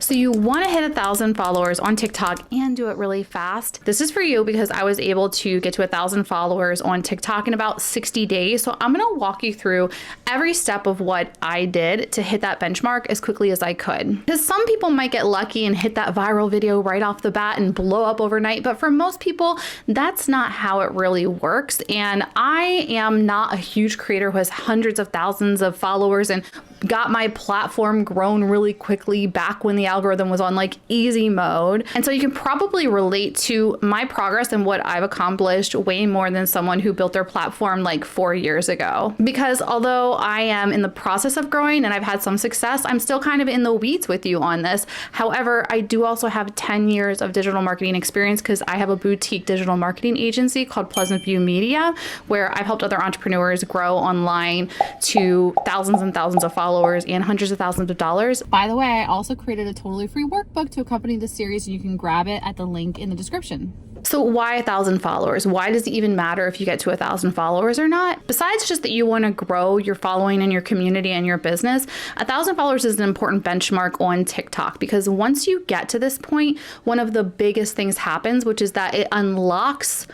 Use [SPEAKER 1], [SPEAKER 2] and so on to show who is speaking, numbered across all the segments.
[SPEAKER 1] So you want to hit 1,000 followers on TikTok and do it really fast. This is for you because I was able to get to 1,000 followers on TikTok in about 60 days. So I'm going to walk you through every step of what I did to hit that benchmark as quickly as I could. Because some people might get lucky and hit that viral video right off the bat and blow up overnight. But for most people, that's not how it really works. And I am not a huge creator who has hundreds of thousands of followers and got my platform grown really quickly back when the algorithm was on like easy mode. And so you can probably relate to my progress and what I've accomplished way more than someone who built their platform like 4 years ago. Because although I am in the process of growing and I've had some success, I'm still kind of in the weeds with you on this. However, I do also have 10 years of digital marketing experience because I have a boutique digital marketing agency called Pleasant View Media, where I've helped other entrepreneurs grow online to thousands and thousands of followers and hundreds of thousands of dollars. By the way, I also created a totally free workbook to accompany this series, and you can grab it at the link in the description. So why 1,000 followers? Why does it even matter if you get to 1,000 followers or not? Besides just that you want to grow your following and your community and your business, 1,000 followers is an important benchmark on TikTok because once you get to this point, one of the biggest things happens, which is that it unlocks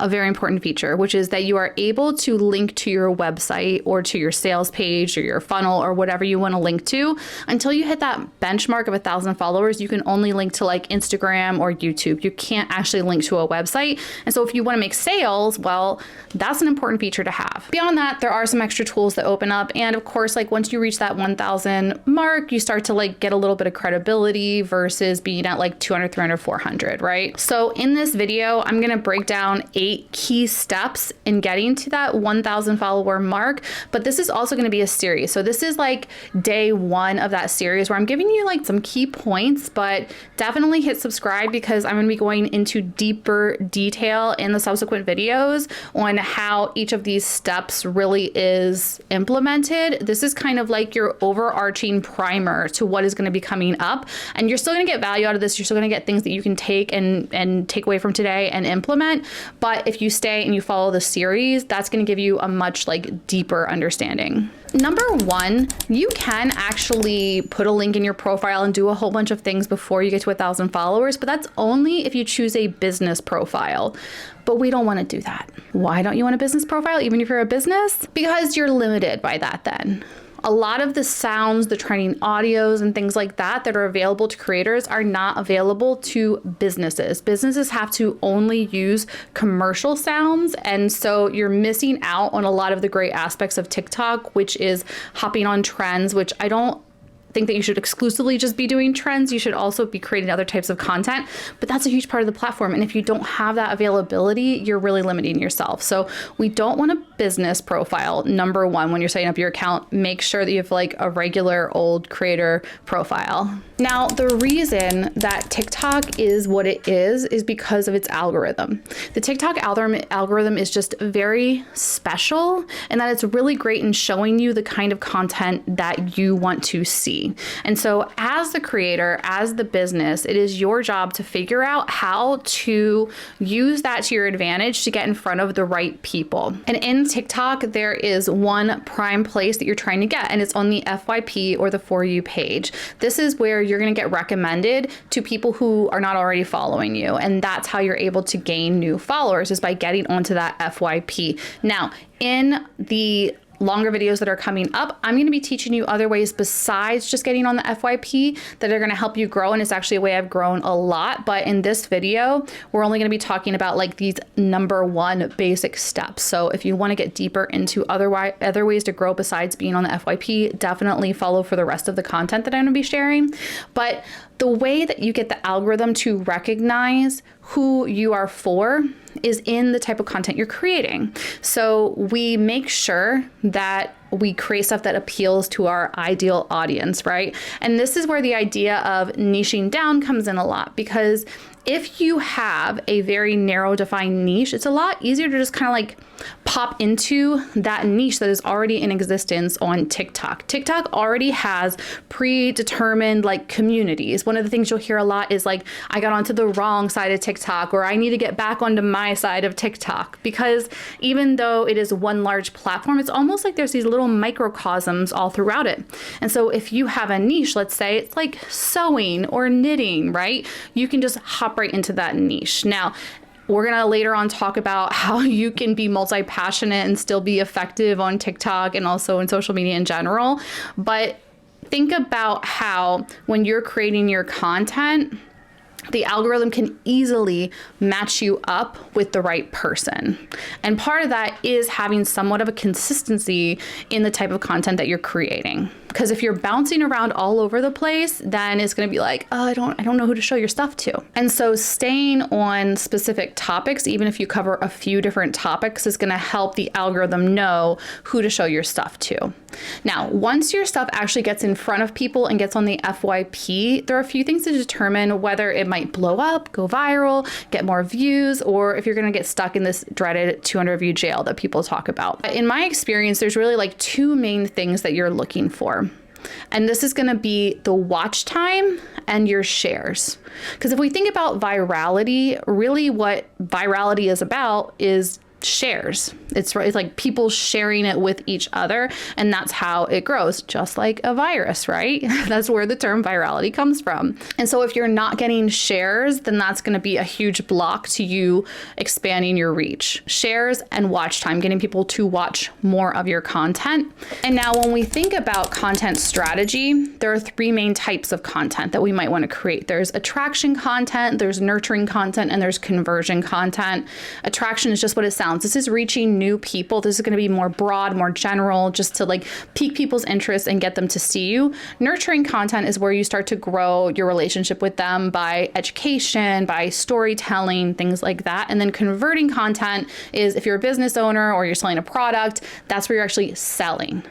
[SPEAKER 1] a very important feature, which is that you are able to link to your website or to your sales page or your funnel or whatever you want to link to. Until you hit that benchmark of 1,000 followers, you can only link to like Instagram or YouTube. You can't actually link to a website. And so if you want to make sales, well, that's an important feature to have. Beyond that, there are some extra tools that open up. And of course, like once you reach that 1,000 mark, you start to like get a little bit of credibility versus being at like 200, 300, 400, right? So in this video, I'm going to break down 8 key steps in getting to that 1,000 follower mark, but this is also going to be a series. So this is like day 1 of that series where I'm giving you like some key points, but definitely hit subscribe because I'm going to be going into deeper detail in the subsequent videos on how each of these steps really is implemented. This is kind of like your overarching primer to what is going to be coming up, and you're still going to get value out of this. You're still going to get things that you can take and take away from today and implement, but if you stay and you follow the series, that's going to give you a much like deeper understanding. Number 1, you can actually put a link in your profile and do a whole bunch of things before you get to 1,000 followers, but that's only if you choose a business profile. But we don't want to do that. Why don't you want a business profile even if you're a business? Because you're limited by that then. A lot of the sounds, the trending audios and things like that are available to creators are not available to businesses. Businesses have to only use commercial sounds. And so you're missing out on a lot of the great aspects of TikTok, which is hopping on trends, which I don't think that you should exclusively just be doing trends. You should also be creating other types of content, but that's a huge part of the platform. And if you don't have that availability, you're really limiting yourself. So we don't want a business profile. Number 1, when you're setting up your account, make sure that you have like a regular old creator profile. Now, the reason that TikTok is what it is because of its algorithm. The TikTok algorithm is just very special in that it's really great in showing you the kind of content that you want to see. And so as the creator, as the business, it is your job to figure out how to use that to your advantage to get in front of the right people. And in TikTok, there is one prime place that you're trying to get, and it's on the FYP or the For You page. This is where you're going to get recommended to people who are not already following you. And that's how you're able to gain new followers, is by getting onto that FYP. Now, in the longer videos that are coming up, I'm going to be teaching you other ways besides just getting on the FYP that are going to help you grow. And it's actually a way I've grown a lot. But in this video, we're only going to be talking about like these number 1 basic steps. So if you want to get deeper into other ways to grow besides being on the FYP, definitely follow for the rest of the content that I'm going to be sharing. But the way that you get the algorithm to recognize who you are for is in the type of content you're creating. So we make sure that we create stuff that appeals to our ideal audience, right? And this is where the idea of niching down comes in a lot, because if you have a very narrow defined niche, it's a lot easier to just kind of like pop into that niche that is already in existence on TikTok. TikTok already has predetermined like communities. One of the things you'll hear a lot is like, I got onto the wrong side of TikTok, or I need to get back onto my side of TikTok. Because even though it is one large platform, it's almost like there's these little little microcosms all throughout it. And so if you have a niche, let's say it's like sewing or knitting, right? You can just hop right into that niche. Now, we're going to later on talk about how you can be multi-passionate and still be effective on TikTok and also in social media in general. But think about how when you're creating your content, the algorithm can easily match you up with the right person. And part of that is having somewhat of a consistency in the type of content that you're creating. Because if you're bouncing around all over the place, then it's going to be like, oh, I don't know who to show your stuff to. And so staying on specific topics, even if you cover a few different topics, is going to help the algorithm know who to show your stuff to. Now, once your stuff actually gets in front of people and gets on the FYP, there are a few things to determine whether it might blow up, go viral, get more views, or if you're going to get stuck in this dreaded 200 view jail that people talk about. In my experience, there's really like two main things that you're looking for. And this is going to be the watch time and your shares. Because if we think about virality, really what virality is about is shares. It's like people sharing it with each other, and that's how it grows, just like a virus, right? That's where the term virality comes from. And so if you're not getting shares, then that's going to be a huge block to you expanding your reach. Shares and watch time, getting people to watch more of your content. And now when we think about content strategy, there are three main types of content that we might want to create. There's attraction content, there's nurturing content, and there's conversion content. Attraction is just what it sounds. This is reaching new people. This is going to be more broad, more general, just to like pique people's interest and get them to see you. Nurturing content is where you start to grow your relationship with them by education, by storytelling, things like that. And then converting content is if you're a business owner or you're selling a product, that's where you're actually selling.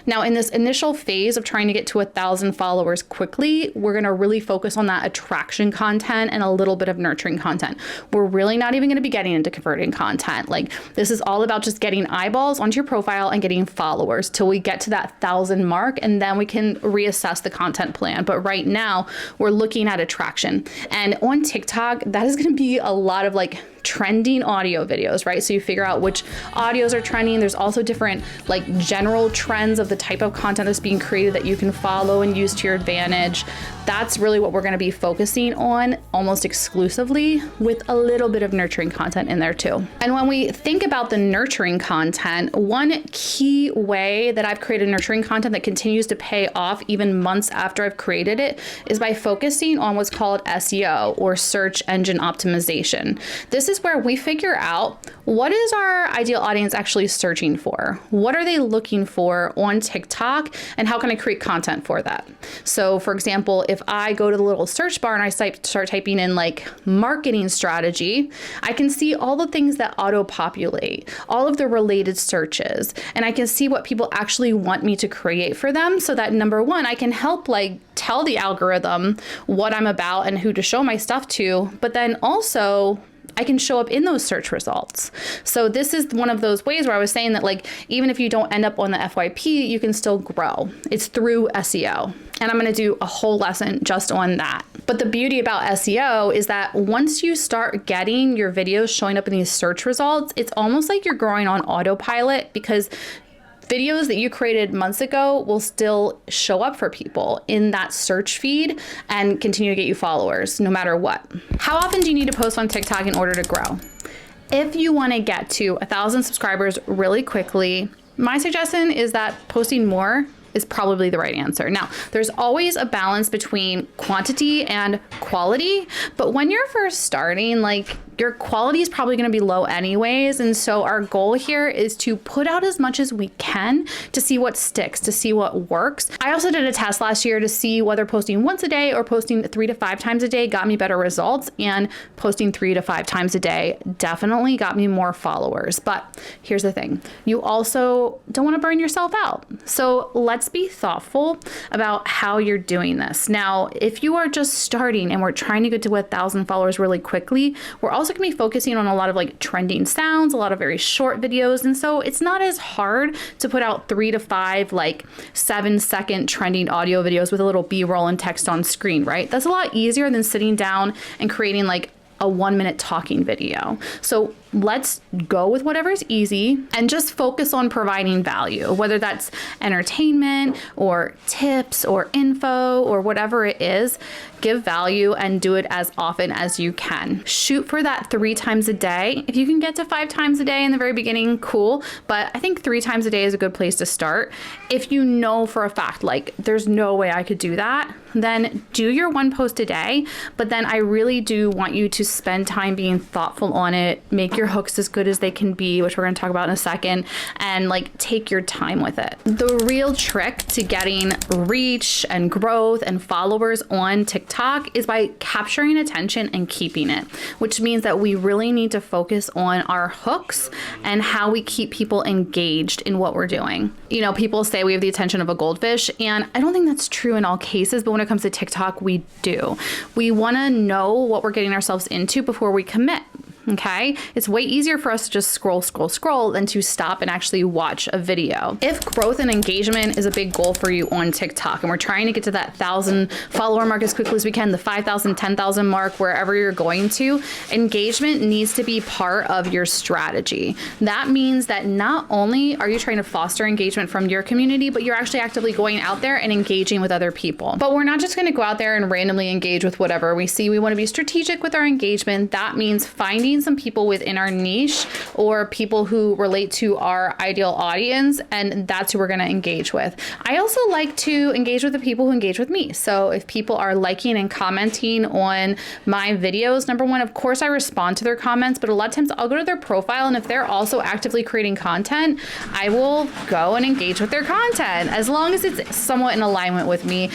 [SPEAKER 1] Now, in this initial phase of trying to get to 1,000 followers quickly, we're going to really focus on that attraction content and a little bit of nurturing content. We're really not even going to be getting into converting content. Like, this is all about just getting eyeballs onto your profile and getting followers till we get to that 1,000 mark, and then we can reassess the content plan. But right now, we're looking at attraction. And on TikTok, that is going to be a lot of like trending audio videos, right? So you figure out which audios are trending. There's also different like general trends of the type of content that's being created that you can follow and use to your advantage. That's really what we're going to be focusing on almost exclusively, with a little bit of nurturing content in there too. And when we think about the nurturing content, one key way that I've created nurturing content that continues to pay off even months after I've created it is by focusing on what's called SEO, or search engine optimization. This is where we figure out what is our ideal audience actually searching for? What are they looking for on TikTok, and how can I create content for that? So for example, if I go to the little search bar and I start typing in like marketing strategy, I can see all the things that auto-populate, all of the related searches, and I can see what people actually want me to create for them, so that number one, I can help like tell the algorithm what I'm about and who to show my stuff to, but then also I can show up in those search results. So this is one of those ways where I was saying that like, even if you don't end up on the FYP, you can still grow. It's through SEO. And I'm going to do a whole lesson just on that. But the beauty about SEO is that once you start getting your videos showing up in these search results, it's almost like you're growing on autopilot, because videos that you created months ago will still show up for people in that search feed and continue to get you followers no matter what. How often do you need to post on TikTok in order to grow? If you want to get to 1,000 subscribers really quickly, my suggestion is that posting more is probably the right answer. Now, there's always a balance between quantity and quality, but when you're first starting, like, your quality is probably going to be low anyways. And so our goal here is to put out as much as we can to see what sticks, to see what works. I also did a test last year to see whether posting once a day or posting 3 to 5 times a day got me better results, and posting 3 to 5 times a day definitely got me more followers. But here's the thing, you also don't want to burn yourself out. So let's be thoughtful about how you're doing this. Now, if you are just starting and we're trying to get to 1,000 followers really quickly, we're also going to be focusing on a lot of like trending sounds, a lot of very short videos. And so it's not as hard to put out 3 to 5 like 7-second trending audio videos with a little B-roll and text on screen, right? That's a lot easier than sitting down and creating like a 1-minute talking video. So let's go with whatever's easy and just focus on providing value, whether that's entertainment or tips or info or whatever it is. Give value and do it as often as you can. Shoot for that 3 times a day. If you can get to 5 times a day in the very beginning, cool. But I think 3 times a day is a good place to start. If you know for a fact, like, there's no way I could do that, then do your 1 post a day. But then I really do want you to spend time being thoughtful on it, make your hooks as good as they can be, which we're going to talk about in a second, and like take your time with it. The real trick to getting reach and growth and followers on TikTok is by capturing attention and keeping it, which means that we really need to focus on our hooks and how we keep people engaged in what we're doing. You know, people say we have the attention of a goldfish, and I don't think that's true in all cases, but when it comes to TikTok, we do. We want to know what we're getting ourselves into before we commit. Okay, it's way easier for us to just scroll than to stop and actually watch a video. If growth and engagement is a big goal for you on TikTok and we're trying to get to that 1,000 follower mark as quickly as we can, the 5,000, 10,000 mark, wherever you're going to, engagement needs to be part of your strategy. That means that not only are you trying to foster engagement from your community, but you're actually actively going out there and engaging with other people. But we're not just going to go out there and randomly engage with whatever we see. We want to be strategic with our engagement. That means finding some people within our niche or people who relate to our ideal audience, and that's who we're going to engage with. I also like to engage with the people who engage with me. So if people are liking and commenting on my videos, number one, of course I respond to their comments, but a lot of times I'll go to their profile, and if they're also actively creating content, I will go and engage with their content as long as it's somewhat in alignment with me.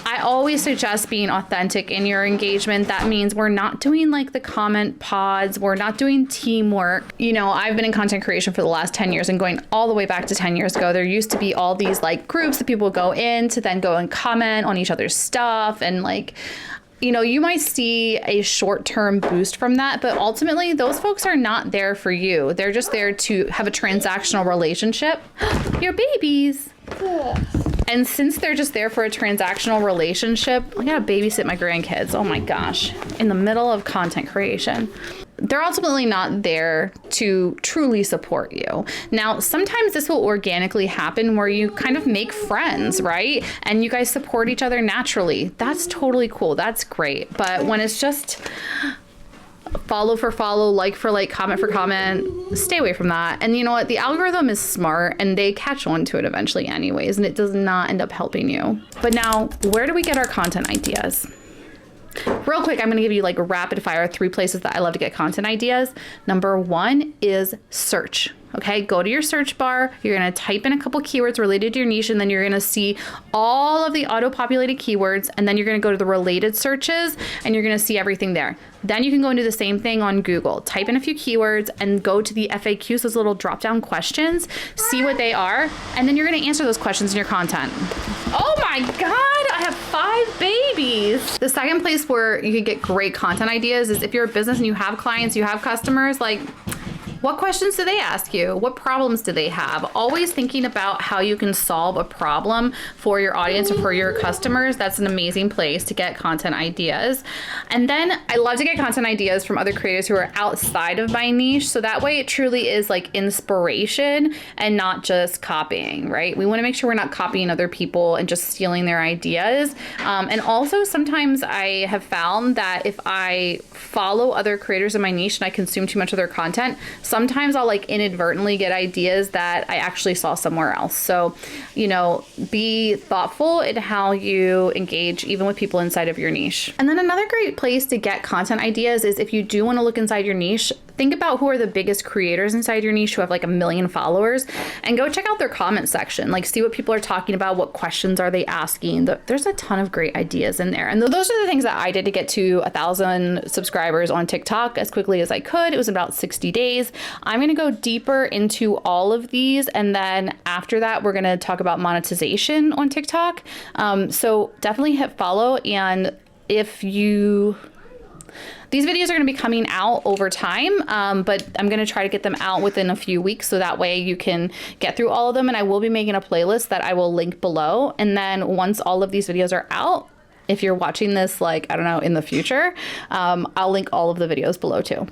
[SPEAKER 1] I always suggest being authentic in your engagement. That means we're not doing like the comment pods, we're not doing teamwork. You know, I've been in content creation for the last 10 years, and going all the way back to 10 years ago, there used to be all these like groups that people go in to then go and comment on each other's stuff, and like, you know, you might see a short-term boost from that, but ultimately those folks are not there for you. They're just there to have a transactional relationship. Your babies. And since they're just there for a transactional relationship, I gotta babysit my grandkids. Oh my gosh, in the middle of content creation. They're ultimately not there to truly support you. Now, sometimes this will organically happen where you kind of make friends, right? And you guys support each other naturally. That's totally cool. That's great. But when it's just follow for follow, like for like, comment for comment, stay away from that. And you know what? The algorithm is smart and they catch on to it eventually anyways, and it does not end up helping you. But now, where do we get our content ideas? Real quick, I'm going to give you like a rapid fire 3 places that I love to get content ideas. Number 1 is search. Okay, go to your search bar. You're going to type in a couple keywords related to your niche, and then you're going to see all of the auto-populated keywords, and then you're going to go to the related searches, and you're going to see everything there. Then you can go and do the same thing on Google. Type in a few keywords and go to the FAQs, those little drop-down questions, see what they are, and then you're going to answer those questions in your content. Oh my God, I have 5 babies. The second place where you can get great content ideas is if you're a business and you have clients, you have customers, like, what questions do they ask you? What problems do they have? Always thinking about how you can solve a problem for your audience or for your customers. That's an amazing place to get content ideas. And then I love to get content ideas from other creators who are outside of my niche. So that way it truly is like inspiration and not just copying, right? We want to make sure we're not copying other people and just stealing their ideas. And also sometimes I have found that if I follow other creators in my niche and I consume too much of their content, sometimes I'll like inadvertently get ideas that I actually saw somewhere else. So, you know, be thoughtful in how you engage even with people inside of your niche. And then another great place to get content ideas is if you do want to look inside your niche, think about who are the biggest creators inside your niche who have like 1 million followers, and go check out their comment section. Like, see what people are talking about, what questions are they asking. There's a ton of great ideas in there. And those are the things that I did to get to 1,000 subscribers on TikTok as quickly as I could. It was about 60 days. I'm going to go deeper into all of these, and then after that, we're going to talk about monetization on TikTok. So definitely hit follow, and if you... These videos are going to be coming out over time, but I'm going to try to get them out within a few weeks so that way you can get through all of them. And I will be making a playlist that I will link below. And then once all of these videos are out, if you're watching this, like, I don't know, in the future, I'll link all of the videos below too.